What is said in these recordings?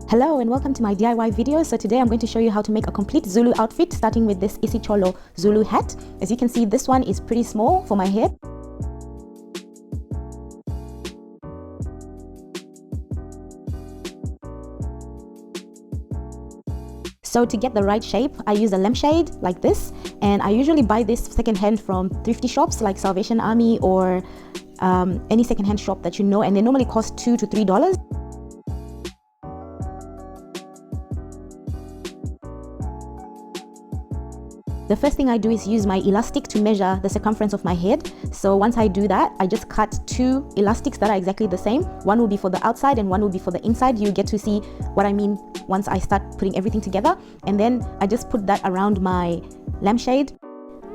Hello and welcome to my DIY video. So today I'm going to show you how to make a complete Zulu outfit, starting with this Isicholo Zulu hat. As you can see, this one is pretty small for my head. So to get the right shape, I use a lampshade like this, and I usually buy this secondhand from thrifty shops like Salvation Army or any secondhand shop that you know, and they normally cost $2 to $3. The first thing I do is use my elastic to measure the circumference of my head. So once I do that, I just cut two elastics that are exactly the same. One will be for the outside and one will be for the inside. You get to see what I mean once I start putting everything together. And then I just put that around my lampshade.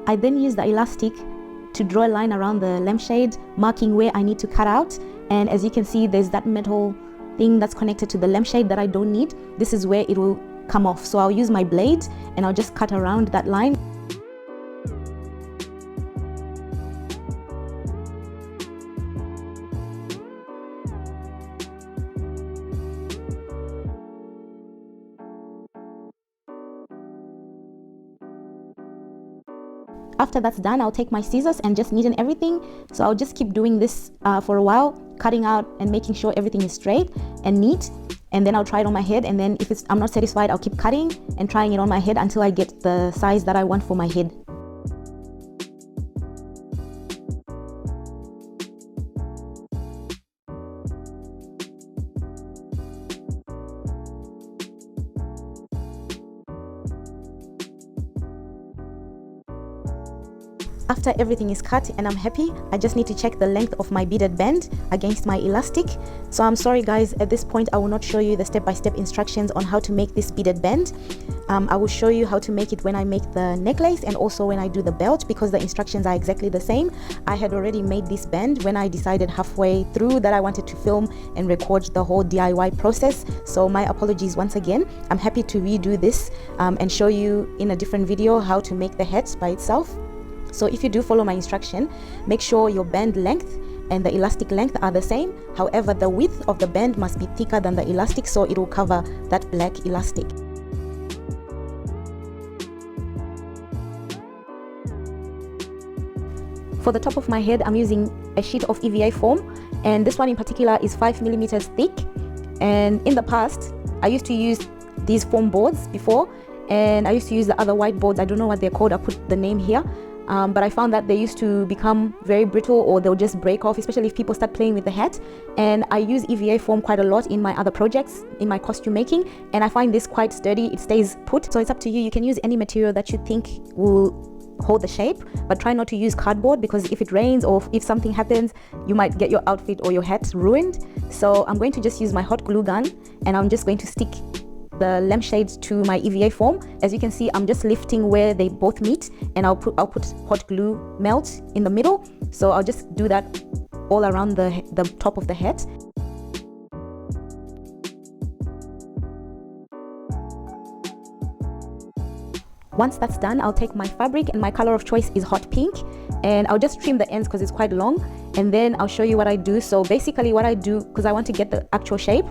I then use the elastic to draw a line around the lampshade, marking where I need to cut out. And as you can see, there's that metal thing that's connected to the lampshade that I don't need. This is where it will come off. So I'll use my blade and I'll just cut around that line. After that's done, I'll take my scissors and just neaten everything. So I'll just keep doing this for a while, cutting out and making sure everything is straight and neat. And then I'll try it on my head, and then if I'm not satisfied, I'll keep cutting and trying it on my head until I get the size that I want for my head. After everything is cut and I'm happy, I just need to check the length of my beaded band against my elastic. So I'm sorry guys, at this point I will not show you the step-by-step instructions on how to make this beaded band. I will show you how to make it when I make the necklace and also when I do the belt, because the instructions are exactly the same. I had already made this band when I decided halfway through that I wanted to film and record the whole DIY process. So my apologies once again. I'm happy to redo this and show you in a different video how to make the hat by itself. So if you do follow my instruction, make sure your band length and the elastic length are the same. However, the width of the band must be thicker than the elastic, so it will cover that black elastic. For the top of my head, I'm using a sheet of EVA foam, and this one in particular is 5 millimeters thick. And in the past, I used to use these foam boards before, and I used to use the other white boards. I don't know what they're called. I put the name here. But I found that they used to become very brittle, or they'll just break off, especially if people start playing with the hat. And I use EVA foam quite a lot in my other projects, in my costume making, and I find this quite sturdy. It stays put. So it's up to you. You can use any material that you think will hold the shape, but try not to use cardboard, because if it rains or if something happens, you might get your outfit or your hat ruined. So I'm going to just use my hot glue gun, and I'm just going to stick the lampshade to my EVA foam. As you can see, I'm just lifting where they both meet, and I'll put hot glue melt in the middle. So I'll just do that all around the top of the hat. Once that's done, I'll take my fabric, and my color of choice is hot pink, and I'll just trim the ends because it's quite long, and then I'll show you what I do. So basically what I do, because I want to get the actual shape,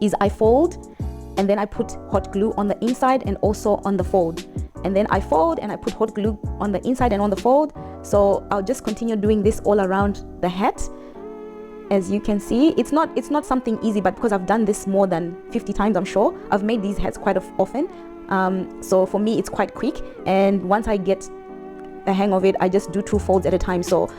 is I fold, and then I put hot glue on the inside and also on the fold. And then I fold and I put hot glue on the inside and on the fold. So I'll just continue doing this all around the hat. As you can see, it's not something easy, but because I've done this more than 50 times, I'm sure. I've made these hats quite often. So for me, it's quite quick. And once I get the hang of it, I just do 2 folds at a time. So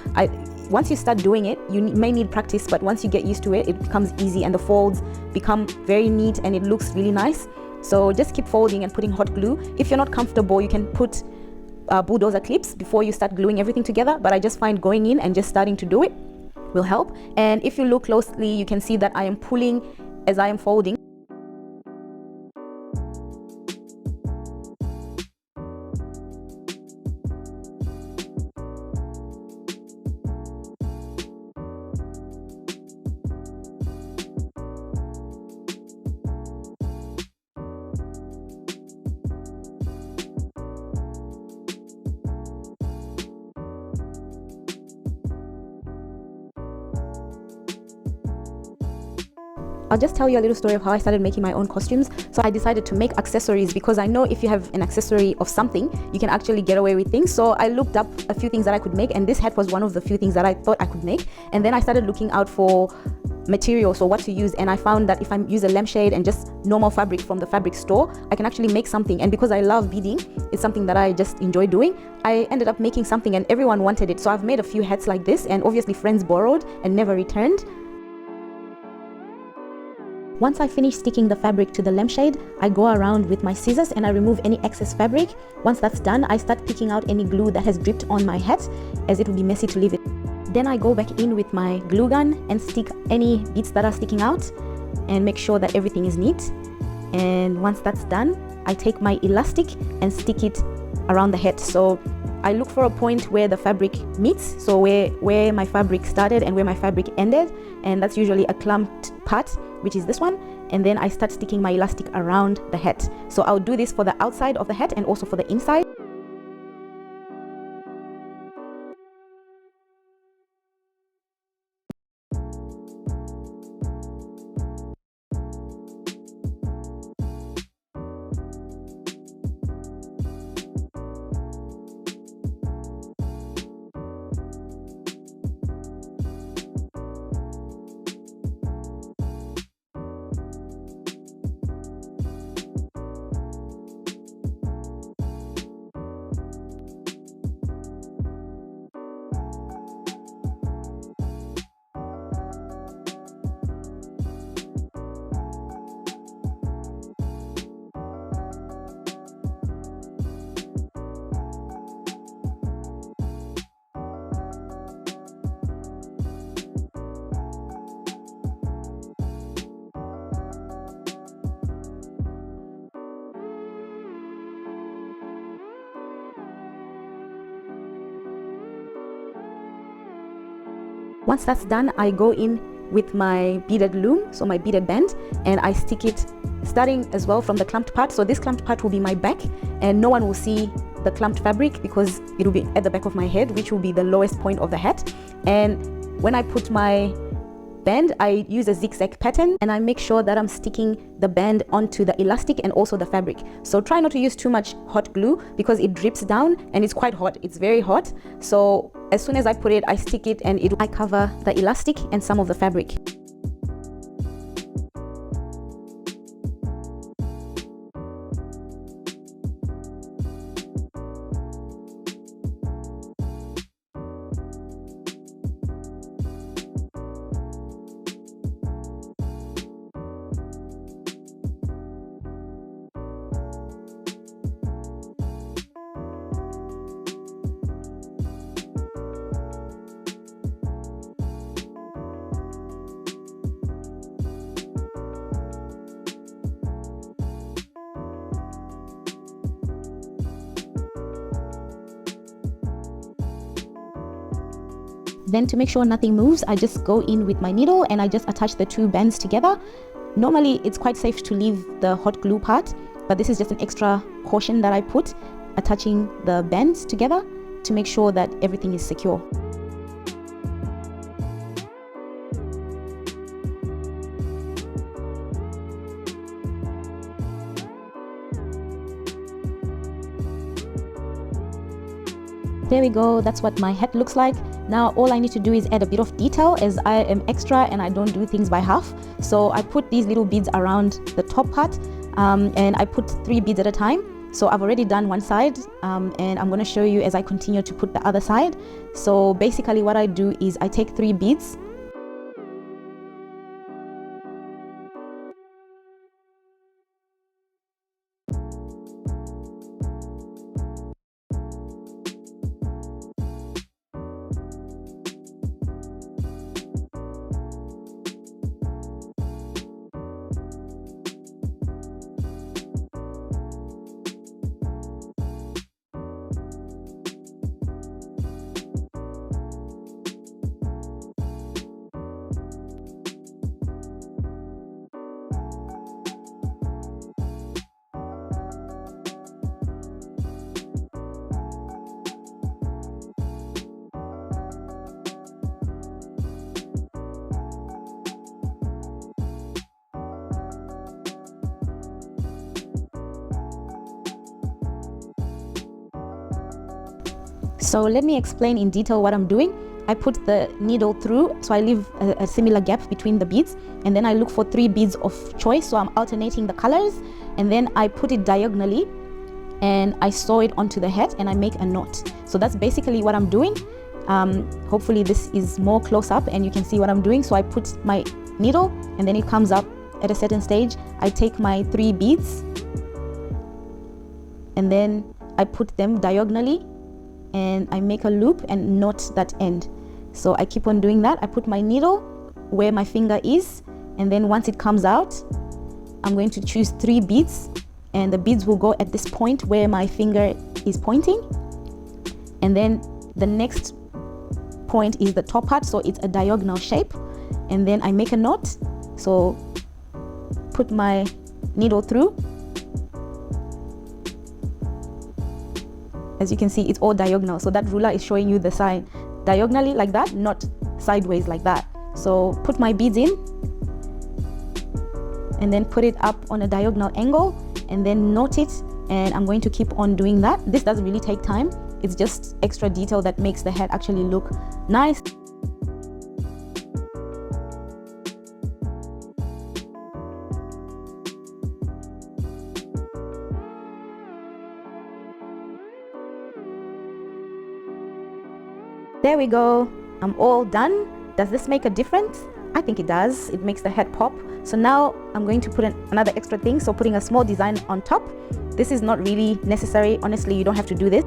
once you start doing it, you may need practice, but once you get used to it, it becomes easy, and the folds become very neat and it looks really nice. So just keep folding and putting hot glue. If you're not comfortable, you can put bulldozer clips before you start gluing everything together, but I just find going in and just starting to do it will help. And if you look closely, you can see that I am pulling as I am folding. I'll just tell you a little story of how I started making my own costumes. So I decided to make accessories because I know if you have an accessory of something, you can actually get away with things. So I looked up a few things that I could make, and this hat was one of the few things that I thought I could make. And then I started looking out for material, so what to use, and I found that if I use a lampshade and just normal fabric from the fabric store, I can actually make something. And because I love beading, it's something that I just enjoy doing, I ended up making something and everyone wanted it. So I've made a few hats like this, and obviously friends borrowed and never returned. Once I finish sticking the fabric to the lampshade, I go around with my scissors and I remove any excess fabric. Once that's done, I start picking out any glue that has dripped on my hat, as it would be messy to leave it. Then I go back in with my glue gun and stick any bits that are sticking out and make sure that everything is neat. And once that's done, I take my elastic and stick it around the hat. So I look for a point where the fabric meets, so where my fabric started and where my fabric ended, and that's usually a clumped part, which is this one. And then I start sticking my elastic around the hat. So I'll do this for the outside of the hat and also for the inside. Once that's done, I go in with my beaded loom, so my beaded band, and I stick it starting as well from the clumped part. So this clumped part will be my back, and no one will see the clumped fabric because it will be at the back of my head, which will be the lowest point of the hat. And when I put my band, I use a zigzag pattern and I make sure that I'm sticking the band onto the elastic and also the fabric. So try not to use too much hot glue because it drips down and it's quite hot. It's very hot. So as soon as I put it, I stick it and I cover the elastic and some of the fabric. Then to make sure nothing moves, I just go in with my needle and I just attach the two bands together. Normally it's quite safe to leave the hot glue part, but this is just an extra caution that I put, attaching the bands together to make sure that everything is secure. There we go, that's what my hat looks like. Now all I need to do is add a bit of detail, as I am extra and I don't do things by half. So I put these little beads around the top part, and I put 3 beads at a time. So I've already done one side, and I'm going to show you as I continue to put the other side. So basically what I do is I take 3 beads, So let me explain in detail what I'm doing. I put the needle through, so I leave a similar gap between the beads, and then I look for 3 beads of choice, so I'm alternating the colors, and then I put it diagonally and I sew it onto the head and I make a knot. So that's basically what I'm doing. Hopefully this is more close up and you can see what I'm doing. So I put my needle and then it comes up at a certain stage. I take my 3 beads and then I put them diagonally and I make a loop and knot that end. So I keep on doing that. I put my needle where my finger is, and then once it comes out, I'm going to choose 3 beads, and the beads will go at this point where my finger is pointing, and then the next point is the top part, so it's a diagonal shape, and then I make a knot. So put my needle through. As you can see, it's all diagonal, so that ruler is showing you the sign diagonally like that, not sideways like that. So put my beads in and then put it up on a diagonal angle and then knot it, and I'm going to keep on doing that. This doesn't really take time, it's just extra detail that makes the head actually look nice. There we go, I'm all done. Does this make a difference? I think it does. It makes the head pop. So now I'm going to put another extra thing, so putting a small design on top. This is not really necessary, honestly, you don't have to do this.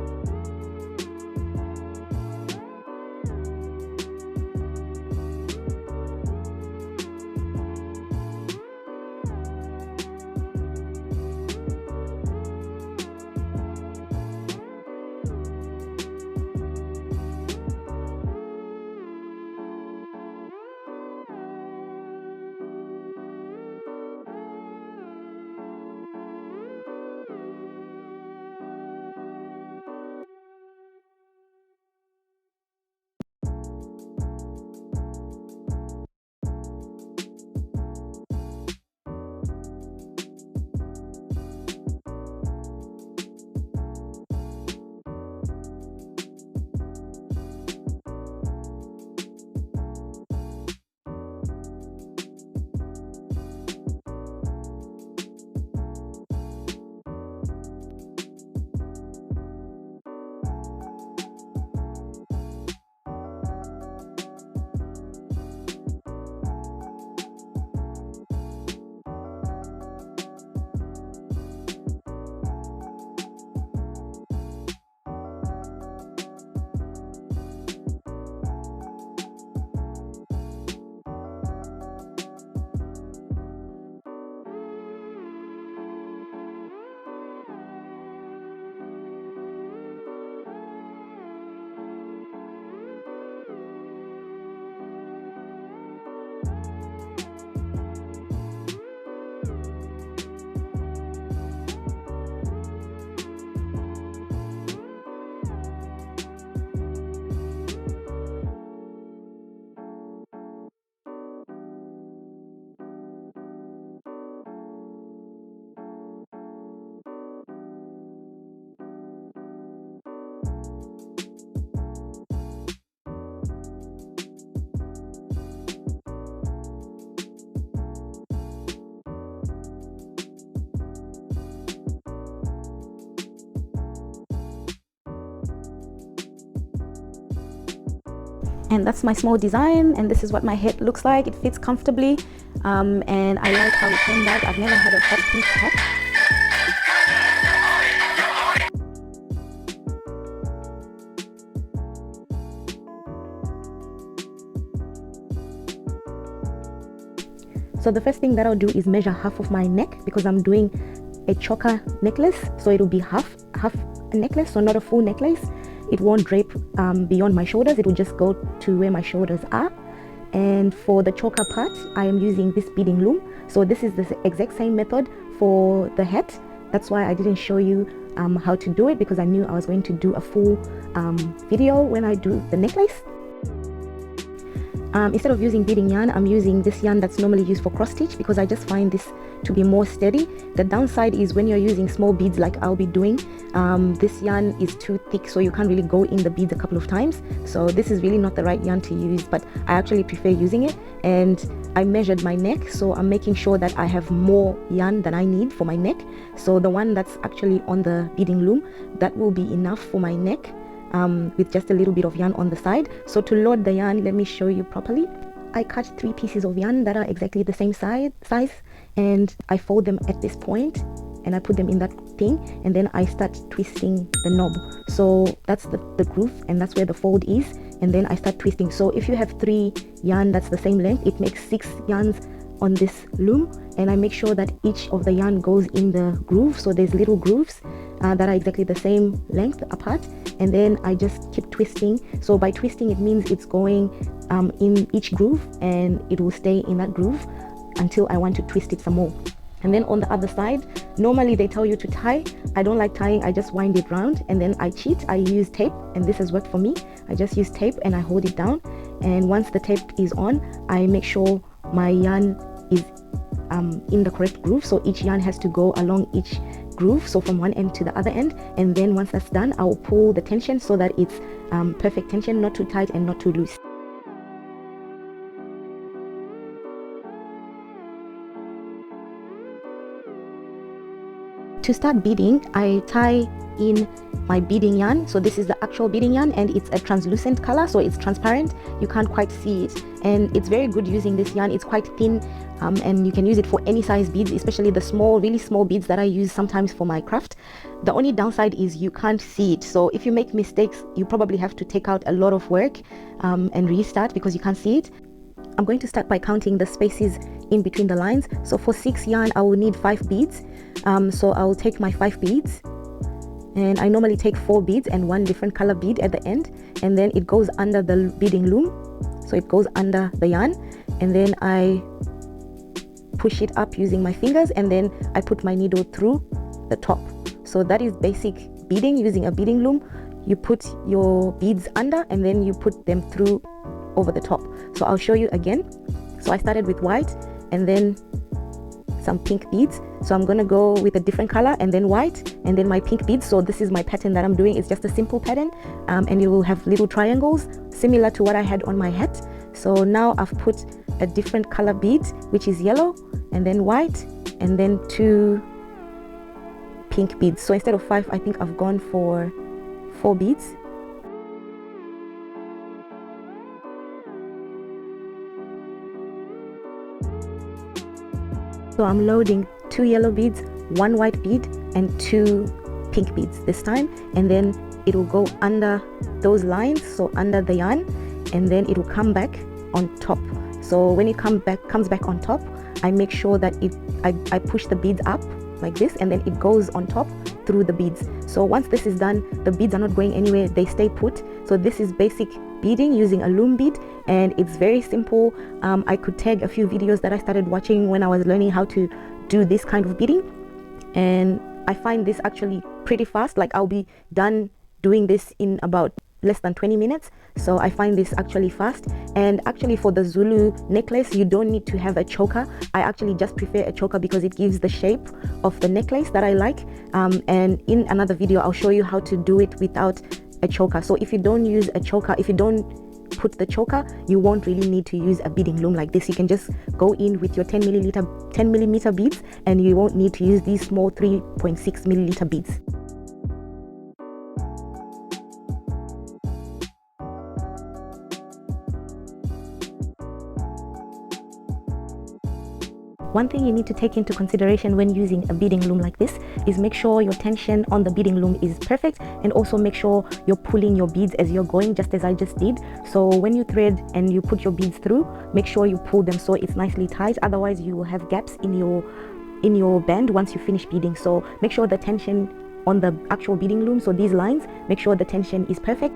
And that's my small design, and this is what my head looks like. It fits comfortably, and I like how it turned out. I've never had a hot pink hat. So the first thing that I'll do is measure half of my neck, because I'm doing a choker necklace, so it'll be half a necklace, so not a full necklace. It won't drape beyond my shoulders, it will just go to where my shoulders are. And for the choker part, I am using this beading loom. So this is the exact same method for the hat. That's why I didn't show you how to do it, because I knew I was going to do a full video when I do the necklace. Instead of using beading yarn, I'm using this yarn that's normally used for cross stitch because I just find this to be more steady. The downside is when you're using small beads like I'll be doing, this yarn is too thick, so you can't really go in the beads a couple of times. So this is really not the right yarn to use, but I actually prefer using it. And I measured my neck, so I'm making sure that I have more yarn than I need for my neck. So the one that's actually on the beading loom, that will be enough for my neck, with just a little bit of yarn on the side. So to load the yarn, let me show you properly. I cut 3 pieces of yarn that are exactly the same size, and I fold them at this point and I put them in that thing, and then I start twisting the knob. So that's the groove, and that's where the fold is, and then I start twisting. So if you have 3 yarn that's the same length, it makes 6 yarns on this loom, and I make sure that each of the yarn goes in the groove. So there's little grooves that are exactly the same length apart, and then I just keep twisting. So by twisting, it means it's going in each groove, and it will stay in that groove until I want to twist it some more. And then on the other side, normally they tell you to tie. I don't like tying, I just wind it round, and then I cheat. I use tape, and this has worked for me. I just use tape and I hold it down, and once the tape is on, I make sure my yarn is in the correct groove. So each yarn has to go along each groove, so from one end to the other end, and then once that's done, I will pull the tension so that it's perfect tension, not too tight and not too loose. To start beading, I tie in my beading yarn. So this is the actual beading yarn, and it's a translucent color, so it's transparent, you can't quite see it, and it's very good using this yarn. It's quite thin, and you can use it for any size beads, especially the small, really small beads that I use sometimes for my craft. The only downside is you can't see it, so if you make mistakes, you probably have to take out a lot of work and restart because you can't see it. I'm going to start by counting the spaces in between the lines. So for 6 yarn, I will need 5 beads. So I'll take my 5 beads, and I normally take 4 beads and 1 different color bead at the end, and then it goes under the beading loom. So it goes under the yarn, and then I push it up using my fingers, and then I put my needle through the top. So that is basic beading using a beading loom. You put your beads under, and then you put them through over the top. So I'll show you again. So I started with white and then some pink beads. So I'm gonna go with a different color and then white and then my pink beads. So this is my pattern that I'm doing. It's just a simple pattern, and you will have little triangles similar to what I had on my hat. So now I've put a different color bead, which is yellow, and then white, and then 2 pink beads. So instead of 5, I think I've gone for 4 beads. So I'm loading 2 yellow beads, 1 white bead, and 2 pink beads this time, and then it will go under those lines, so under the yarn, and then it will come back on top. So when it comes back on top, I make sure that I push the beads up like this, and then it goes on top through the beads. So once this is done, the beads are not going anywhere, they stay put. So this is basic beading using a loom bead, and it's very simple. I could tag a few videos that I started watching when I was learning how to do this kind of beading, and I find this actually pretty fast. Like I'll be done doing this in about less than 20 minutes. So I find this actually fast. And actually for the Zulu necklace, you don't need to have a choker. I actually just prefer a choker because it gives the shape of the necklace that I like. And in another video, I'll show you how to do it without a choker. So if you don't use a choker, if you don't put the choker, you won't really need to use a beading loom like this. You can just go in with your 10 millimeter beads, and you won't need to use these small 3.6 milliliter beads. One thing you need to take into consideration when using a beading loom like this is make sure your tension on the beading loom is perfect, and also make sure you're pulling your beads as you're going, just as I just did. So when you thread and you put your beads through, make sure you pull them so it's nicely tight. Otherwise you will have gaps in your band once you finish beading. So make sure the tension on the actual beading loom, so these lines, make sure the tension is perfect.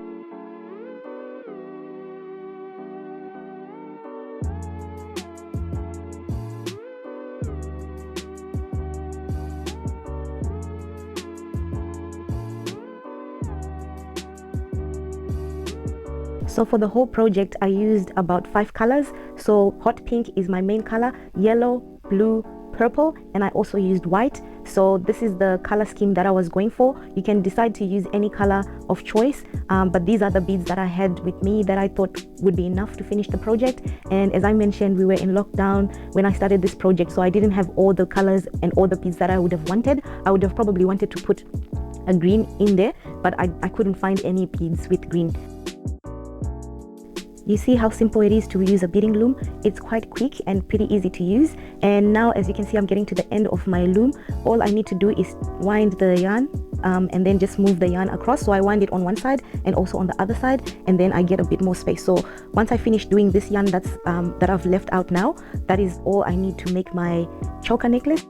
So for the whole project, I used about 5 colors. So hot pink is my main color, yellow, blue, purple, and I also used white. So this is the color scheme that I was going for. You can decide to use any color of choice, but these are the beads that I had with me that I thought would be enough to finish the project. And as I mentioned, we were in lockdown when I started this project, so I didn't have all the colors and all the beads that I would have wanted. I would have probably wanted to put a green in there, but I couldn't find any beads with green. You see how simple it is to use a beading loom. It's quite quick and pretty easy to use. And now, as you can see, I'm getting to the end of my loom. All I need to do is wind the yarn and then just move the yarn across. So I wind it on one side and also on the other side, and then I get a bit more space. So once I finish doing this yarn that I've left out now, that is all I need to make my choker necklace.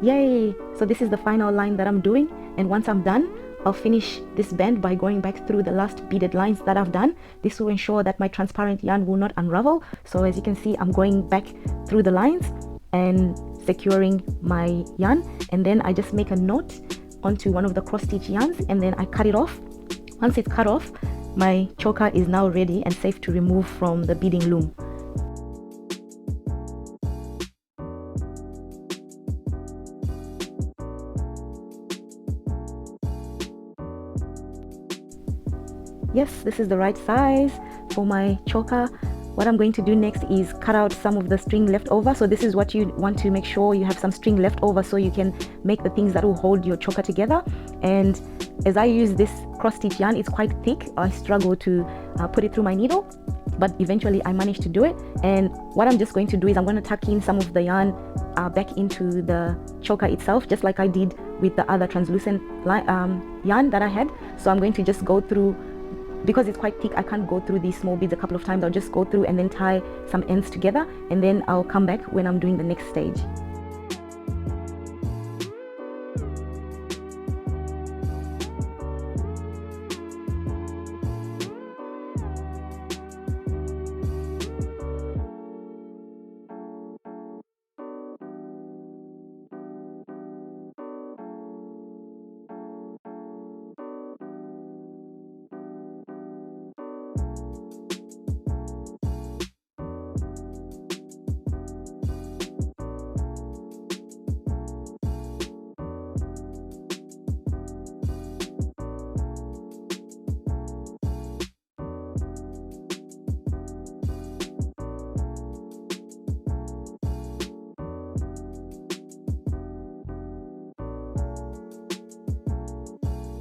Yay! So this is the final line that I'm doing, and once I'm done, I'll finish this band by going back through the last beaded lines that I've done. This will ensure that my transparent yarn will not unravel. So as you can see, I'm going back through the lines and securing my yarn, and then I just make a knot onto one of the cross stitch yarns, and then I cut it off. Once it's cut off, my choker is now ready and safe to remove from the beading loom. Yes, this is the right size for my choker. What I'm going to do next is cut out some of the string left over. So this is what you want to make sure you have some string left over so you can make the things that will hold your choker together. And as I use this cross stitch yarn, it's quite thick. I struggle to put it through my needle, but eventually I managed to do it. And what I'm just going to do is I'm going to tuck in some of the yarn back into the choker itself, just like I did with the other translucent yarn that I had. So I'm going to just go through. Because it's quite thick, I can't go through these small beads a couple of times. I'll just go through and then tie some ends together, and then I'll come back when I'm doing the next stage.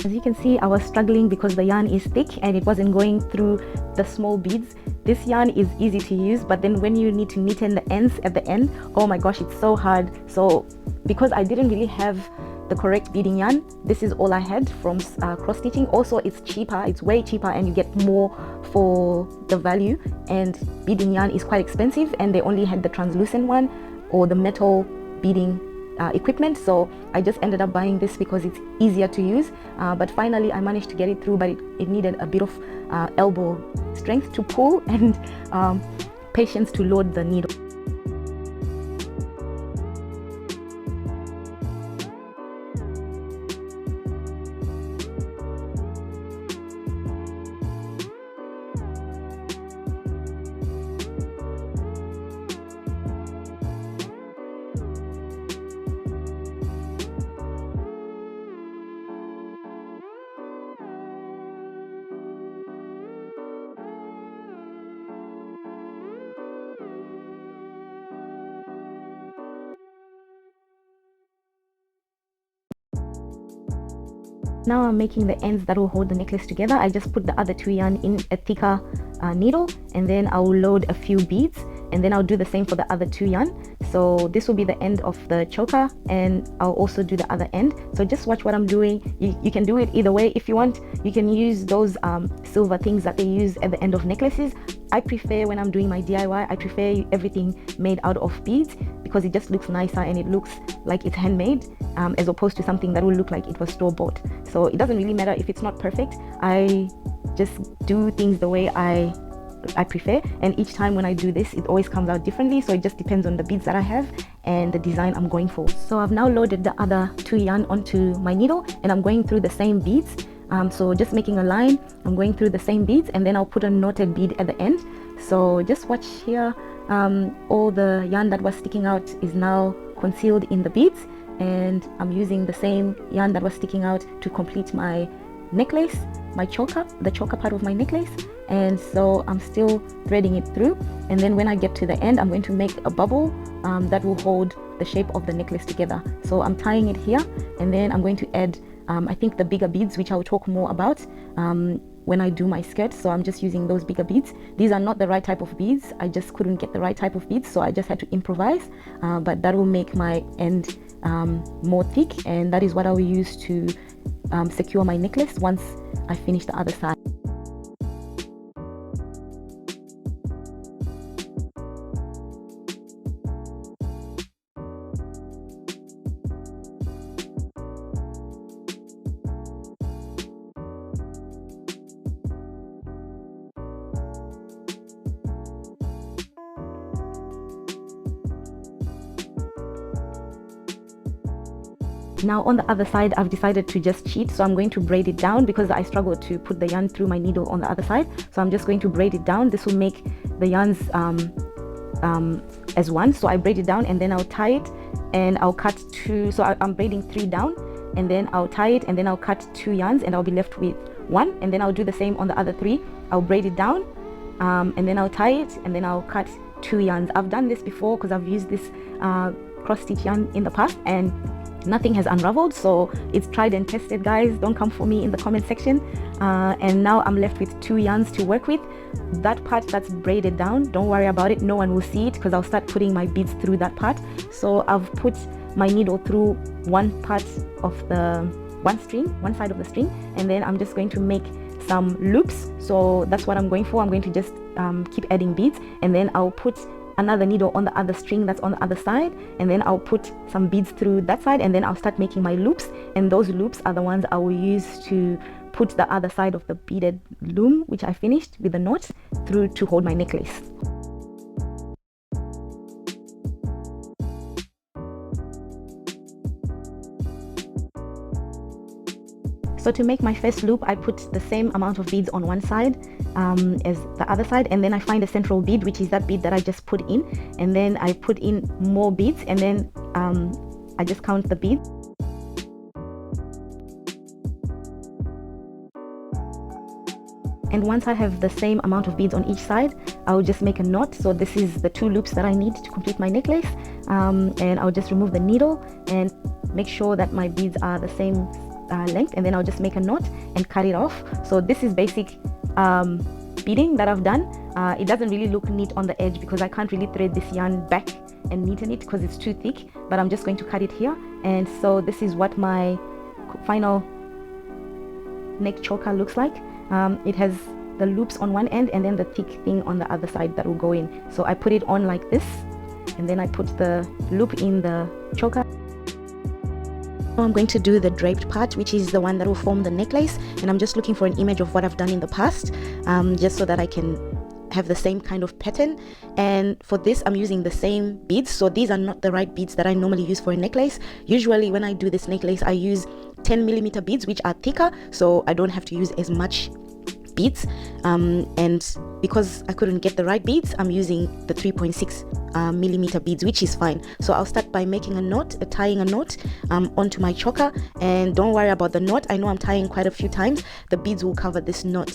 As you can see, I was struggling because the yarn is thick and it wasn't going through the small beads. This yarn is easy to use, but then when you need to knit in the ends at the end, oh my gosh, it's so hard. So because I didn't really have the correct beading yarn, this is all I had from cross stitching. Also, it's cheaper, it's way cheaper, and you get more for the value. And beading yarn is quite expensive, and they only had the translucent one or the metal beading equipment, so I just ended up buying this because it's easier to use. But finally I managed to get it through, but it needed a bit of elbow strength to pull and patience to load the needle. Now I'm making the ends that will hold the necklace together. I just put the other 2 yarn in a thicker needle, and then I'll load a few beads, and then I'll do the same for the other 2 yarn. So this will be the end of the choker, and I'll also do the other end. So just watch what I'm doing. You can do it either way. If you want, you can use those silver things that they use at the end of necklaces. I prefer, when I'm doing my DIY, I prefer everything made out of beads, because it just looks nicer and it looks like it's handmade, as opposed to something that will look like it was store-bought. So it doesn't really matter if it's not perfect. I just do things the way I prefer, and each time when I do this, it always comes out differently. So it just depends on the beads that I have and the design I'm going for. So I've now loaded the other 2 yarn onto my needle, and I'm going through the same beads. So just making a line, I'm going through the same beads, and then I'll put a knotted bead at the end. So just watch here. All the yarn that was sticking out is now concealed in the beads, and I'm using the same yarn that was sticking out to complete my necklace, my choker, the choker part of my necklace. And so I'm still threading it through, and then when I get to the end, I'm going to make a bubble that will hold the shape of the necklace together. So I'm tying it here, and then I'm going to add I think the bigger beads, which I'll talk more about when I do my skirt. So I'm just using those bigger beads. These are not the right type of beads. I just couldn't get the right type of beads, so I just had to improvise, but that will make my end more thick, and that is what I will use to secure my necklace once I finish the other side. Now on the other side, I've decided to just cheat, so I'm going to braid it down because I struggled to put the yarn through my needle on the other side. So I'm just going to braid it down. This will make the yarns as one. So I braid it down, and then I'll tie it, and I'll cut 2. So I'm braiding 3 down, and then I'll tie it, and then I'll cut 2 yarns, and I'll be left with 1. And then I'll do the same on the other 3. I'll braid it down, and then I'll tie it, and then I'll cut 2 yarns. I've done this before because I've used this cross stitch yarn in the past, and nothing has unraveled. So it's tried and tested, guys. Don't come for me in the comment section. And now I'm left with 2 yarns to work with. That part that's braided down, don't worry about it, no one will see it because I'll start putting my beads through that part. So I've put my needle through one part of the one side of the string, and then I'm just going to make some loops. So that's what I'm going for. I'm going to just keep adding beads, and then I'll put another needle on the other string that's on the other side, and then I'll put some beads through that side, and then I'll start making my loops, and those loops are the ones I will use to put the other side of the beaded loom, which I finished with the knot, through to hold my necklace. So to make my first loop, I put the same amount of beads on one side as the other side, and then I find a central bead, which is that bead that I just put in, and then I put in more beads, and then I just count the beads. And once I have the same amount of beads on each side, I'll just make a knot. So this is the 2 loops that I need to complete my necklace, and I'll just remove the needle and make sure that my beads are the same length, and then I'll just make a knot and cut it off. So this is basic beading that I've done. It doesn't really look neat on the edge because I can't really thread this yarn back and neaten it because it's too thick, but I'm just going to cut it here. And so this is what my final neck choker looks like. It has the loops on one end and then the thick thing on the other side that will go in. So I put it on like this, and then I put the loop in the choker. I'm going to do the draped part, which is the one that will form the necklace, and I'm just looking for an image of what I've done in the past, just so that I can have the same kind of pattern. And for this, I'm using the same beads. So these are not the right beads that I normally use for a necklace. Usually when I do this necklace, I use 10mm beads, which are thicker, so I don't have to use as much beads, and because I couldn't get the right beads, I'm using the 3.6mm beads, which is fine. So I'll start by making a knot, tying a knot onto my choker, and don't worry about the knot. I know I'm tying quite a few times. The beads will cover this knot,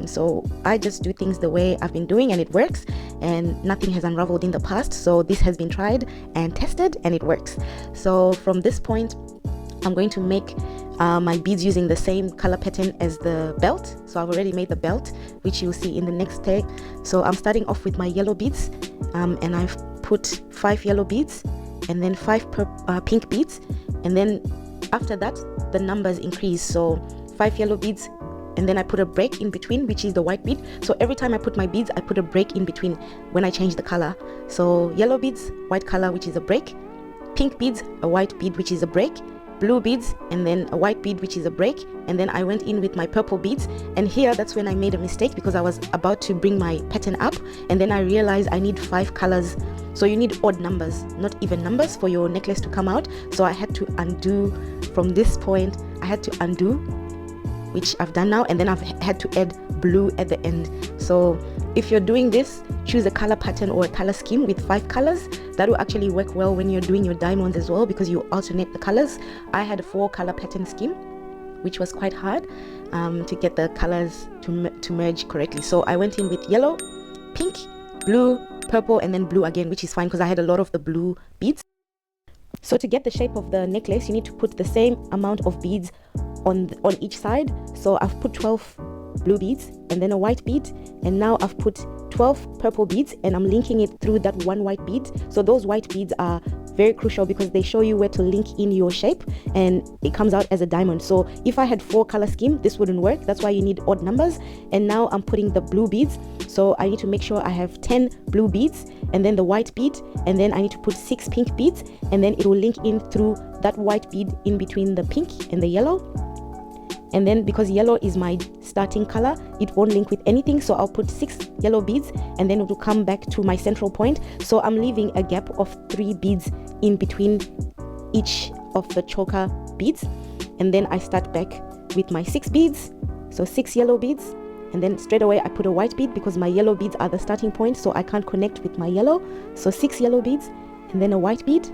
so I just do things the way I've been doing, and it works, and nothing has unraveled in the past. So this has been tried and tested, and it works. So from this point, I'm going to make my beads using the same color pattern as the belt. So I've already made the belt, which you'll see in the next tag. So I'm starting off with my yellow beads, and I've put 5 yellow beads and then 5 pink beads, and then after that the numbers increase. So 5 yellow beads, and then I put a break in between, which is the white bead. So every time I put my beads, I put a break in between when I change the color. So yellow beads, white color, which is a break; pink beads, a white bead, which is a break; blue beads, and then a white bead, which is a break. And then I went in with my purple beads, and here that's when I made a mistake, because I was about to bring my pattern up, and then I realized I need 5 colors. So you need odd numbers, not even numbers, for your necklace to come out. So I had to undo from this point. I had to undo, which I've done now, and then I've had to add blue at the end. So if you're doing this, choose a color pattern or a color scheme with 5 colors. That will actually work well when you're doing your diamonds as well, because you alternate the colors. I had a 4 color pattern scheme, which was quite hard to get the colors to merge correctly. So I went in with yellow, pink, blue, purple, and then blue again, which is fine because I had a lot of the blue beads. So to get the shape of the necklace, you need to put the same amount of beads on each side. So I've put 12 blue beads and then a white bead, and now I've put 12 purple beads, and I'm linking it through that one white bead. So those white beads are very crucial because they show you where to link in your shape, and it comes out as a diamond. So if I had 4 color scheme, this wouldn't work. That's why you need odd numbers. And now I'm putting the blue beads, so I need to make sure I have 10 blue beads and then the white bead, and then I need to put 6 pink beads, and then it will link in through that white bead in between the pink and the yellow. And then because yellow is my starting color, it won't link with anything, so I'll put 6 yellow beads, and then it will come back to my central point. So I'm leaving a gap of 3 beads in between each of the choker beads, and then I start back with my 6 beads, so 6 yellow beads, and then straight away I put a white bead because my yellow beads are the starting point, so I can't connect with my yellow. So 6 yellow beads and then a white bead,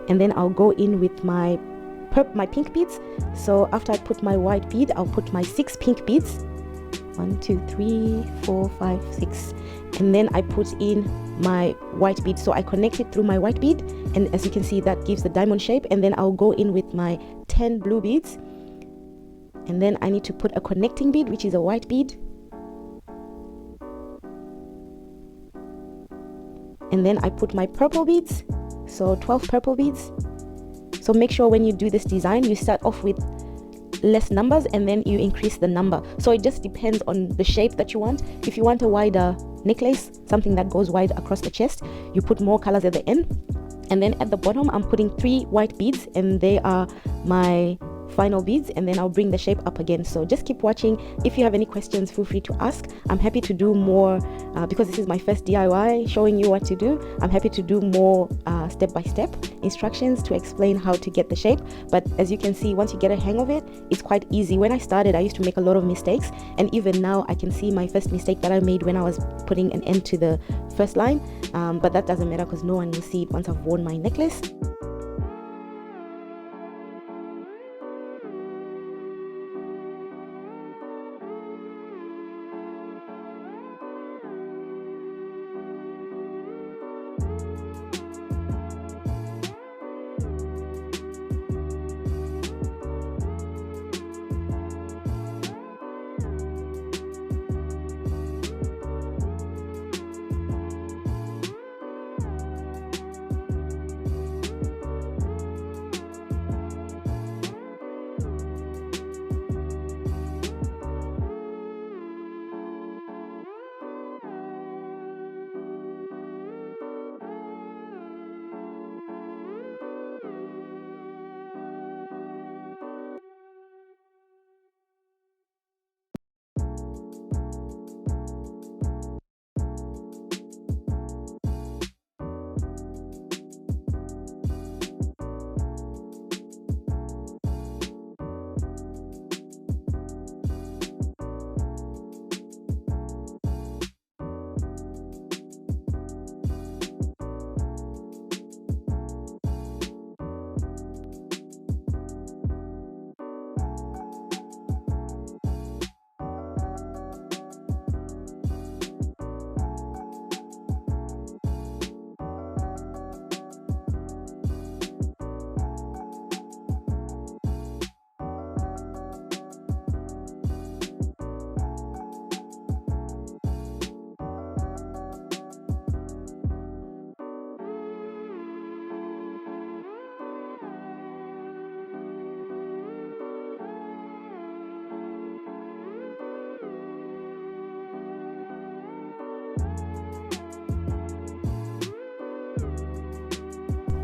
and then I'll go in with my pink beads. So after I put my white bead, I'll put my 6 pink beads, 1 2 3 4 5 6, and then I put in my white bead. So I connect it through my white bead, and as you can see, that gives the diamond shape. And then I'll go in with my 10 blue beads, and then I need to put a connecting bead, which is a white bead, and then I put my purple beads, so 12 purple beads. So make sure when you do this design, you start off with less numbers and then you increase the number. So it just depends on the shape that you want. If you want a wider necklace, something that goes wide across the chest, you put more colors at the end. And then at the bottom, I'm putting 3 white beads, and they are my final beads, and then I'll bring the shape up again. So just keep watching. If you have any questions, feel free to ask. I'm happy to do more because this is my first DIY showing you what to do. I'm happy to do more step-by-step instructions to explain how to get the shape. But as you can see, once you get a hang of it, it's quite easy. When I started, I used to make a lot of mistakes, and even now I can see my first mistake that I made when I was putting an end to the first line, but that doesn't matter because no one will see it once I've worn my necklace.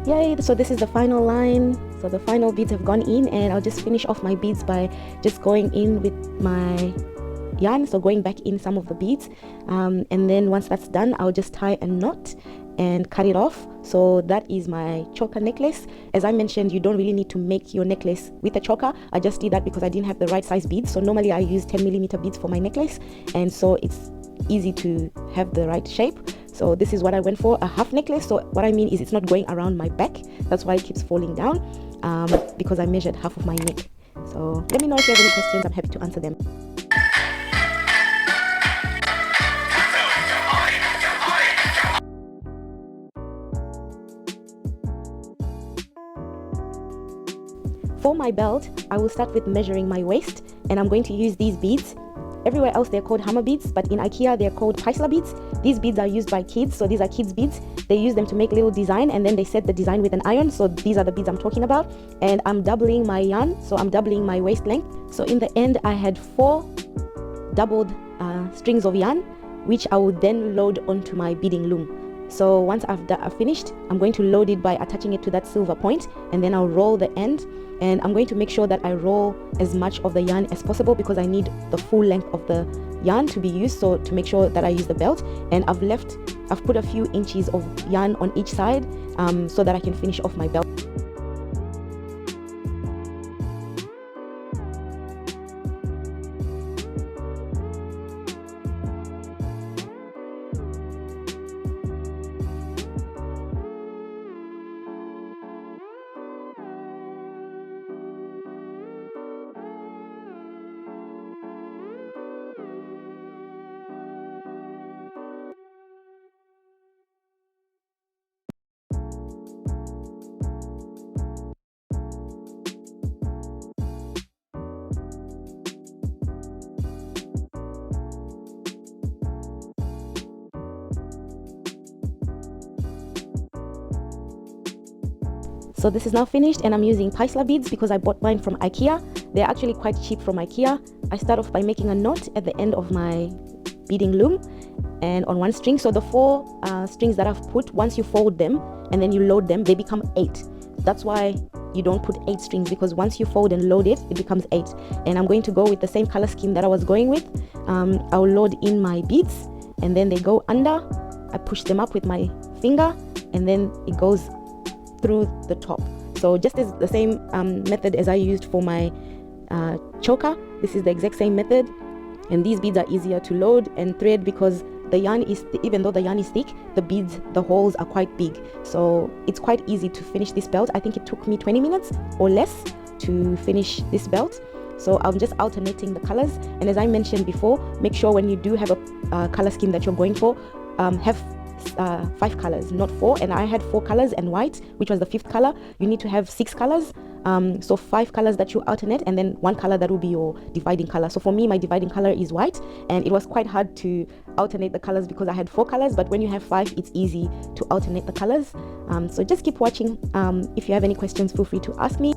Yay, so this is the final line. So the final beads have gone in, and I'll just finish off my beads by just going in with my yarn, so going back in some of the beads, and then once that's done, I'll just tie a knot and cut it off. So that is my choker necklace. As I mentioned, you don't really need to make your necklace with a choker. I just did that because I didn't have the right size beads. So normally I use 10mm beads for my necklace, and so it's easy to have the right shape. So this is what I went for, a half necklace. So what I mean is it's not going around my back, that's why it keeps falling down, because I measured half of my neck. So let me know if you have any questions, I'm happy to answer them. For my belt, I will start with measuring my waist, and I'm going to use these beads. Everywhere else they're called hammer beads, but in IKEA they're called Paisla beads. These beads are used by kids, so these are kids beads. They use them to make little design, and then they set the design with an iron. So these are the beads I'm talking about, and I'm doubling my yarn, so I'm doubling my waist length. So in the end I had 4 doubled strings of yarn, which I would then load onto my beading loom. So once I've finished, I'm going to load it by attaching it to that silver point, and then I'll roll the end, and I'm going to make sure that I roll as much of the yarn as possible because I need the full length of the yarn to be used, so to make sure that I use the belt. And I've put a few inches of yarn on each side so that I can finish off my belt. So this is now finished, and I'm using Paisla beads because I bought mine from IKEA. They're actually quite cheap from IKEA. I start off by making a knot at the end of my beading loom and on one string. So the 4 strings that I've put, once you fold them and then you load them, they become 8. That's why you don't put 8 strings, because once you fold and load it, it becomes 8. And I'm going to go with the same color scheme that I was going with. I'll load in my beads, and then they go under. I push them up with my finger, and then it goes through the top. So just as the same method as I used for my choker, this is the exact same method. And these beads are easier to load and thread because the yarn is, even though the yarn is thick, the beads, the holes are quite big. So it's quite easy to finish this belt. I think it took me 20 minutes or less to finish this belt. So I'm just alternating the colors. And as I mentioned before, make sure when you do have a color scheme that you're going for, have 5 colors, not 4. And I had 4 colors and white, which was the 5th color. You need to have 6 colors. So 5 colors that you alternate, and then 1 color that will be your dividing color. So for me, my dividing color is white, and it was quite hard to alternate the colors because I had 4 colors, but when you have 5, it's easy to alternate the colors. So just keep watching. If you have any questions, feel free to ask me.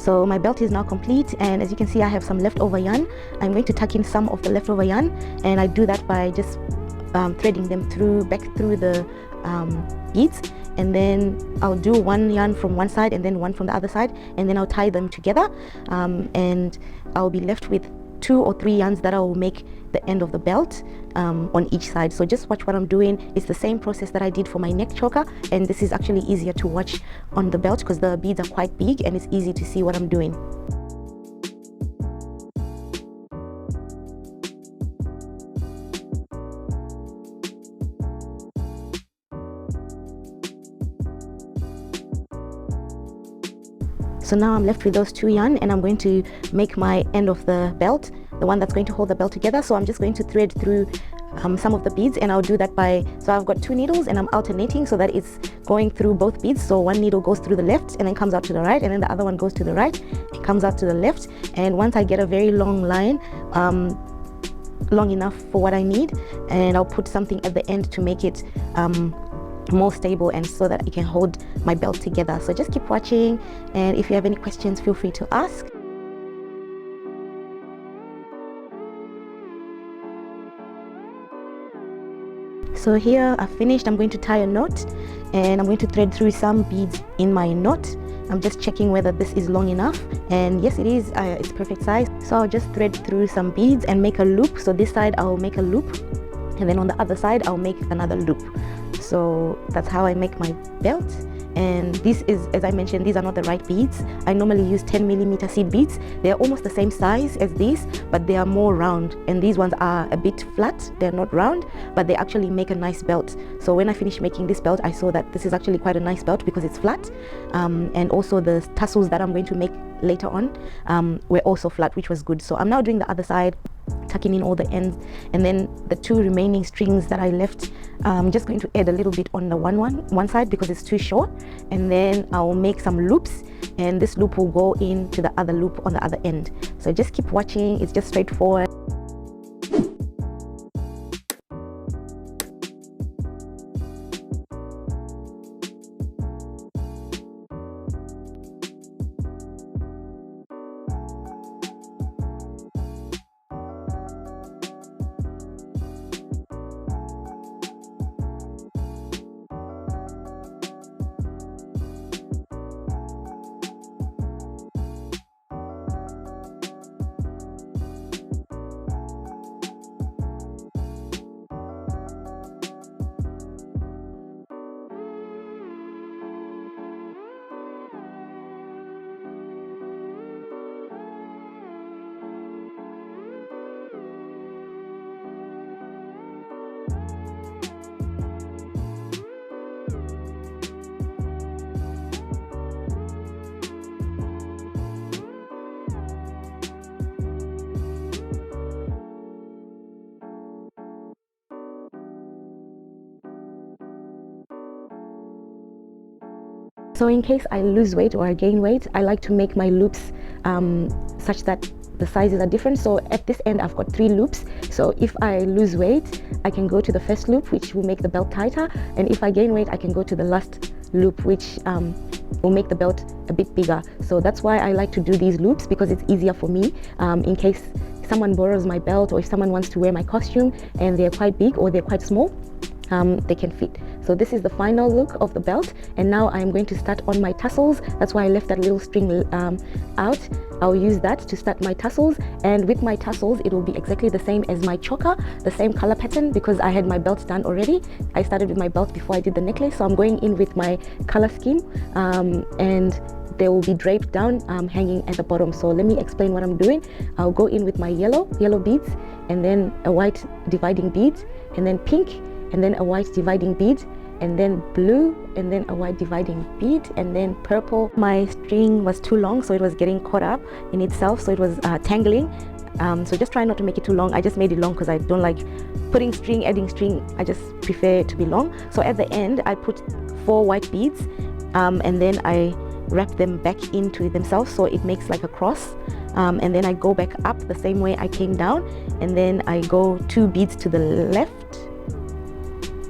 So my belt is now complete, and as you can see, I have some leftover yarn. I'm going to tuck in some of the leftover yarn, and I do that by just threading them back through the beads, and then I'll do one yarn from one side and then one from the other side, and then I'll tie them together, and I'll be left with 2 or 3 yarns that I will make the end of the belt on each side. So just watch what I'm doing. It's the same process that I did for my neck choker, and this is actually easier to watch on the belt because the beads are quite big and it's easy to see what I'm doing. So now I'm left with those 2 yarn, and I'm going to make my end of the belt, the one that's going to hold the belt together. So I'm just going to thread through some of the beads, and I'll do that by, so I've got 2 needles and I'm alternating so that it's going through both beads. So one needle goes through the left and then comes out to the right, and then the other one goes to the right and comes out to the left. And once I get a very long line, long enough for what I need, and I'll put something at the end to make it more stable and so that I can hold my belt together. So just keep watching, and if you have any questions, feel free to ask. So here I've finished. I'm going to tie a knot, and I'm going to thread through some beads in my knot. I'm just checking whether this is long enough, and yes, it is. It's perfect size. So I'll just thread through some beads and make a loop. So this side I'll make a loop, and then on the other side I'll make another loop. So that's how I make my belt. And this is, as I mentioned, these are not the right beads. I normally use 10mm seed beads. They're almost the same size as these, but they are more round, and these ones are a bit flat. They're not round, but they actually make a nice belt. So when I finished making this belt, I saw that this is actually quite a nice belt because it's flat, and also the tassels that I'm going to make later on were also flat, which was good. So I'm now doing the other side, tucking in all the ends, and then the 2 remaining strings that I left, I'm just going to add a little bit on the one side because it's too short, and then I'll make some loops, and this loop will go into the other loop on the other end. So just keep watching. It's just straightforward. So in case I lose weight or I gain weight, I like to make my loops such that the sizes are different. So at this end I've got 3 loops. So if I lose weight, I can go to the first loop, which will make the belt tighter, and if I gain weight, I can go to the last loop, which will make the belt a bit bigger. So that's why I like to do these loops, because it's easier for me in case someone borrows my belt, or if someone wants to wear my costume and they're quite big or they're quite small, they can fit. So this is the final look of the belt, and now I'm going to start on my tassels. That's why I left that little string out. I'll use that to start my tassels, and with my tassels it will be exactly the same as my choker, the same color pattern, because I had my belt done already. I started with my belt before I did the necklace, so I'm going in with my color scheme, and they will be draped down, hanging at the bottom. So let me explain what I'm doing. I'll go in with my yellow beads, and then a white dividing bead, and then pink, and then a white dividing bead, and then blue, and then a white dividing bead, and then purple. My string was too long, so it was getting caught up in itself, so it was tangling. So just try not to make it too long. I just made it long because I don't like putting string, adding string. I just prefer it to be long. So at the end I put 4 white beads, and then I wrap them back into themselves, so it makes like a cross, and then I go back up the same way I came down, and then I go 2 beads to the left,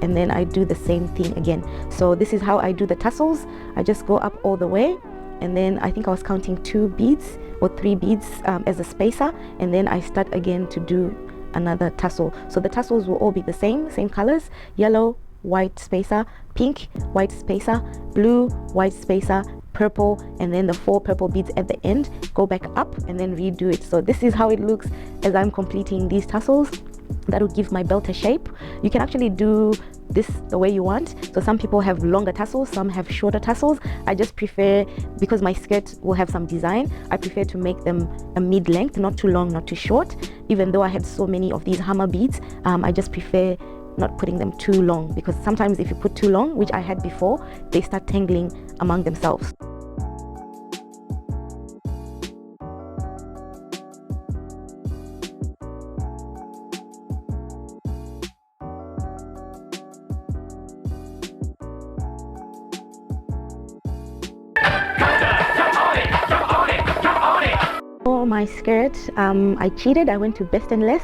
and then I do the same thing again. So this is how I do the tassels. I just go up all the way, and then I think I was counting 2 beads or 3 beads as a spacer, and then I start again to do another tassel. So the tassels will all be the same colors: yellow, white spacer, pink, white spacer, blue, white spacer, purple, and then the 4 purple beads at the end. Go back up and then redo it. So this is how it looks as I'm completing these tassels. That will give my belt a shape. You can actually do this the way you want. So some people have longer tassels, some have shorter tassels. I just prefer, because my skirt will have some design, I prefer to make them a mid-length, not too long, not too short. Even though I had so many of these hammer beads, I just prefer not putting them too long, because sometimes if you put too long, which I had before, they start tangling among themselves. For my skirt, I cheated. I went to Best and Less.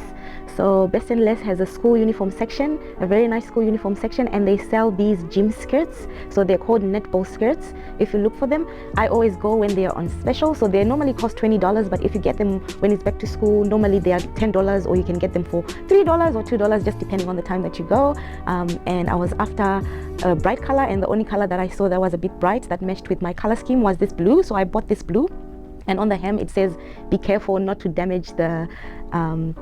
So Best and Less has a school uniform section, a very nice school uniform section, and they sell these gym skirts. So they're called netball skirts. If you look for them, I always go when they're on special. So they normally cost $20, but if you get them when it's back to school, normally they are $10, or you can get them for $3 or $2, just depending on the time that you go. And I was after a bright color, and the only color that I saw that was a bit bright that matched with my color scheme was this blue. So I bought this blue. And on the hem it says, be careful not to damage the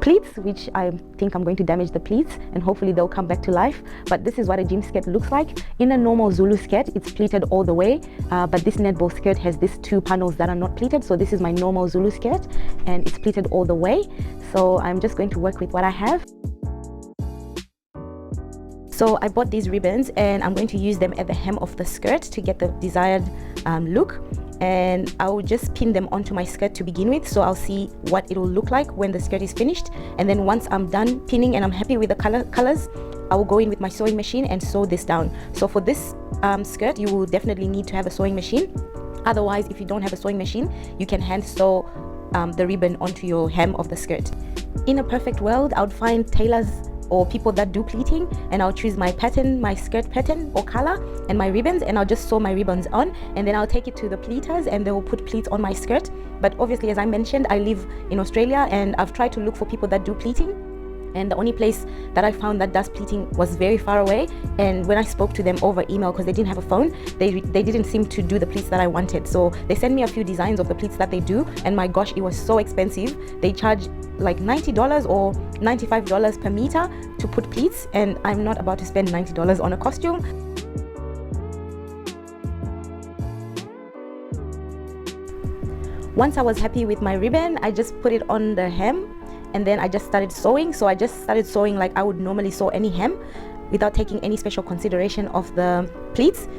pleats, which I think I'm going to damage the pleats, and hopefully they'll come back to life. But this is what a gym skirt looks like. In a normal Zulu skirt, it's pleated all the way, but this netball skirt has these 2 panels that are not pleated. So this is my normal Zulu skirt, and it's pleated all the way. So I'm just going to work with what I have. So I bought these ribbons, and I'm going to use them at the hem of the skirt to get the desired look. And I will just pin them onto my skirt to begin with, so I'll see what it will look like when the skirt is finished. And then once I'm done pinning and I'm happy with the colors, I will go in with my sewing machine and sew this down. So for this skirt, you will definitely need to have a sewing machine. Otherwise, if you don't have a sewing machine, you can hand sew the ribbon onto your hem of the skirt. In a perfect world, I would find tailors or people that do pleating, and I'll choose my pattern, my skirt pattern or color, and my ribbons, and I'll just sew my ribbons on, and then I'll take it to the pleaters and they will put pleats on my skirt. But obviously, as I mentioned, I live in Australia, and I've tried to look for people that do pleating, and the only place that I found that does pleating was very far away. And when I spoke to them over email, because they didn't have a phone, they didn't seem to do the pleats that I wanted. So they sent me a few designs of the pleats that they do, and my gosh, it was so expensive. They charge like $90 or $95 per meter to put pleats, and I'm not about to spend $90 on a costume. Once I was happy with my ribbon, I just put it on the hem, and then I just started sewing. So I just started sewing like I would normally sew any hem, without taking any special consideration of the pleats.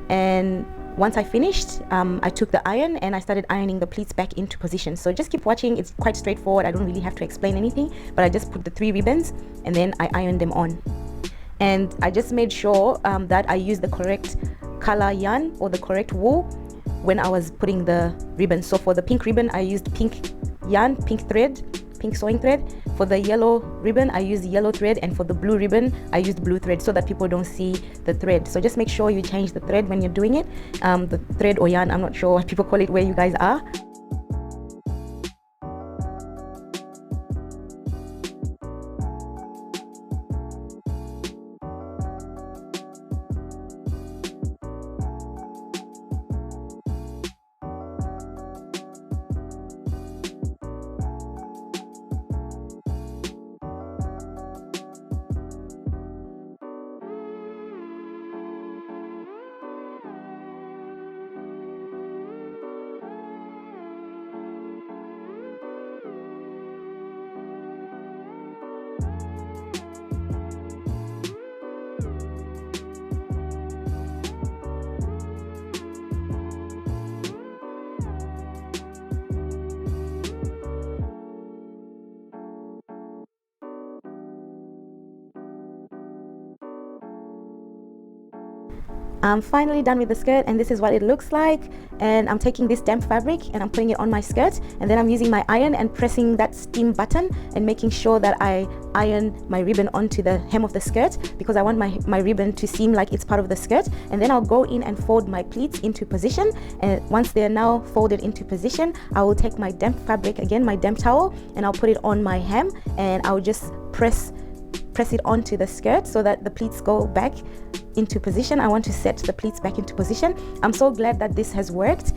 And once I finished, I took the iron and I started ironing the pleats back into position. So just keep watching. It's quite straightforward. I don't really have to explain anything, but I just put the 3 ribbons and then I ironed them on. And I just made sure that I used the correct color yarn or the correct wool when I was putting the ribbon. So for the pink ribbon, I used pink yarn, pink thread, pink sewing thread. For the yellow ribbon, I used yellow thread, and for the blue ribbon, I used blue thread, so that people don't see the thread. So just make sure you change the thread when you're doing it. The thread or yarn, I'm not sure what people call it where you guys are. I'm finally done with the skirt, and this is what it looks like. And I'm taking this damp fabric and I'm putting it on my skirt, and then I'm using my iron and pressing that steam button and making sure that I iron my ribbon onto the hem of the skirt because I want my ribbon to seem like it's part of the skirt. And then I'll go in and fold my pleats into position, and once they're now folded into position, I will take my damp fabric, again my damp towel, and I'll put it on my hem, and I'll just press it onto the skirt so that the pleats go back into position. I want to set the pleats back into position. I'm so glad that this has worked.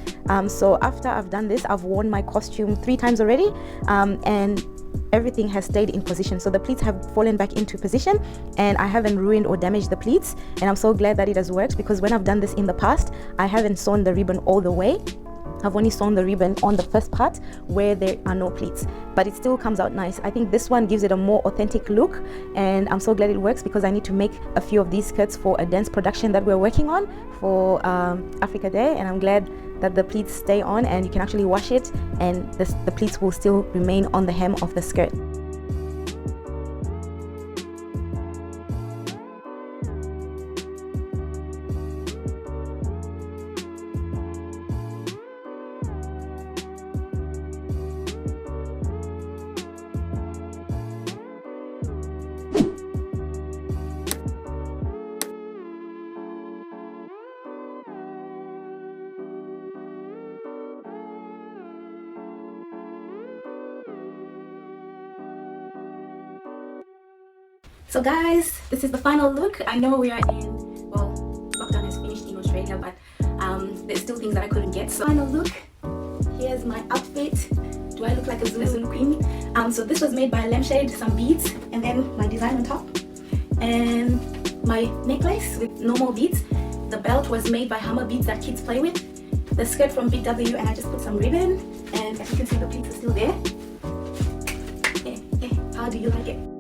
So after I've done this, I've worn my costume 3 times already, and everything has stayed in position. So the pleats have fallen back into position, and I haven't ruined or damaged the pleats. And I'm so glad that it has worked, because when I've done this in the past, I haven't sewn the ribbon all the way. I've only sewn the ribbon on the first part where there are no pleats, but it still comes out nice. I think this one gives it a more authentic look, and I'm so glad it works, because I need to make a few of these skirts for a dance production that we're working on for Africa Day, and I'm glad that the pleats stay on and you can actually wash it, and the pleats will still remain on the hem of the skirt. So guys, this is the final look. I know we are in, well, lockdown has finished in Australia, but there's still things that I couldn't get. So final look, here's my outfit. Do I look like a Zulu queen? So this was made by Lampshade, some beads, and then my design on top, and my necklace with normal beads. The belt was made by hammer beads that kids play with. The skirt from Big W, and I just put some ribbon, and as you can see, the pleats are still there. How do you like it?